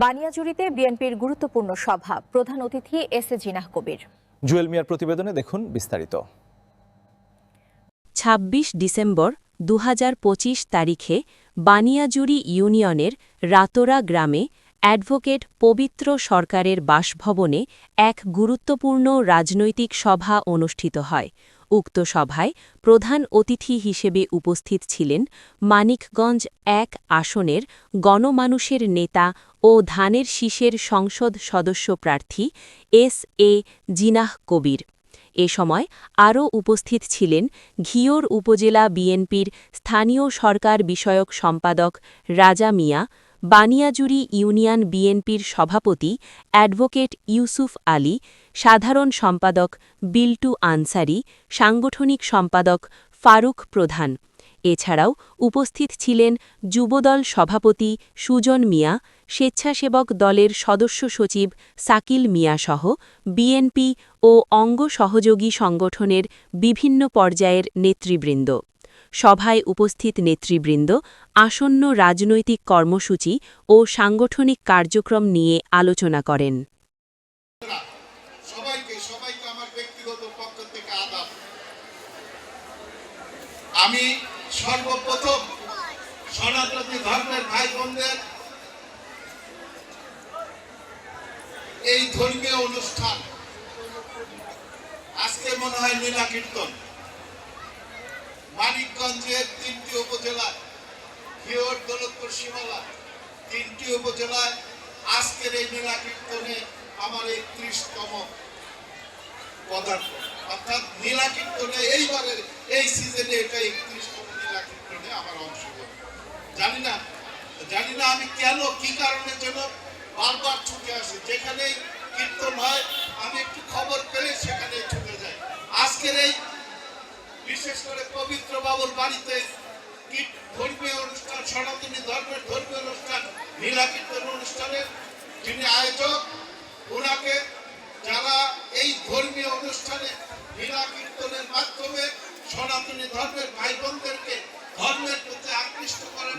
বানিয়াজুড়িতে বিএনপির গুরুত্বপূর্ণ সভা, প্রধান অতিথি এস এ জিনাহ কবির। জুয়েল মিয়ার প্রতিবেদনে দেখুন বিস্তারিত। ২৬ ডিসেম্বর ২০২৫ তারিখে বানিয়াজুড়ি ইউনিয়নের রাতোরা গ্রামে অ্যাডভোকেট পবিত্র সরকারের বাসভবনে এক গুরুত্বপূর্ণ রাজনৈতিক সভা অনুষ্ঠিত হয়। উক্ত সভায় প্রধান অতিথি হিসেবে উপস্থিত ছিলেন মানিকগঞ্জ ১ আসনের গণমানুষের নেতা ও ধানের শীষের সংসদ সদস্য প্রার্থী এস এ জিনাহ কবির। এ সময় আরও উপস্থিত ছিলেন ঘিওর উপজেলা বিএনপির স্থানীয় সরকার বিষয়ক সম্পাদক রাজা মিয়া, বানিয়াজুড়ি ইউনিয়ন বিএনপির সভাপতি অ্যাডভোকেট ইউসুফ আলী, সাধারণ সম্পাদক বিল্টু আনসারি, সাংগঠনিক সম্পাদক ফারুক প্রধান। এছাড়াও উপস্থিত ছিলেন যুবদল সভাপতি সুজন মিয়া, স্বেচ্ছাসেবক দলের সদস্য সচিব সাকিল মিয়াসহ বিএনপি ও অঙ্গ সহযোগী সংগঠনের বিভিন্ন পর্যায়ের নেতৃবৃন্দ। সভায় উপস্থিত নেতৃবৃন্দ আসন্ন রাজনৈতিক কর্মসূচি ও সাংগঠনিক কার্যক্রম নিয়ে আলোচনা করেন। সবাইকে আমার ব্যক্তিগত পক্ষ থেকে আদাব। আমি সর্বপ্রথম সনাতনী ধর্মের ভাই বোনদের এই ধর্মীয় অনুষ্ঠান, আজকে মনে হয় লীলা কীর্তন, মানিকগঞ্জের ৩টি উপজেলায়, ঘিওর, দৌলতপুর, সীমালা ৩টি উপজেলায় আজকের এই লীলা কীর্তনে আমার ৩১তম পদার্থ, অর্থাৎ লীলা কীর্তনে এইবারের এই সিজনে এটা ৩১তম লীলা কীর্তনে আমার অংশগ্রহণ। জানি না আমি কেন, কি কারণে যেন বারবার ছুটে আসি। যেখানে কীর্তন হয় আমি একটু খবর পেলে সেখানে ছুটে যাই। আজকের এই বিশেষ করে পবিত্র বাবুর বাড়িতে ধর্মীয় অনুষ্ঠান, সনাতনী ধর্মের ধর্মীয় অনুষ্ঠান, লীলা কীর্তন অনুষ্ঠানের যিনি আয়োজক, ওনাকে যারা এই ধর্মীয় অনুষ্ঠানে লীলা কীর্তনের মাধ্যমে সনাতনী ধর্মের ভাই বোনদেরকে ধর্মের প্রতি আকৃষ্ট করার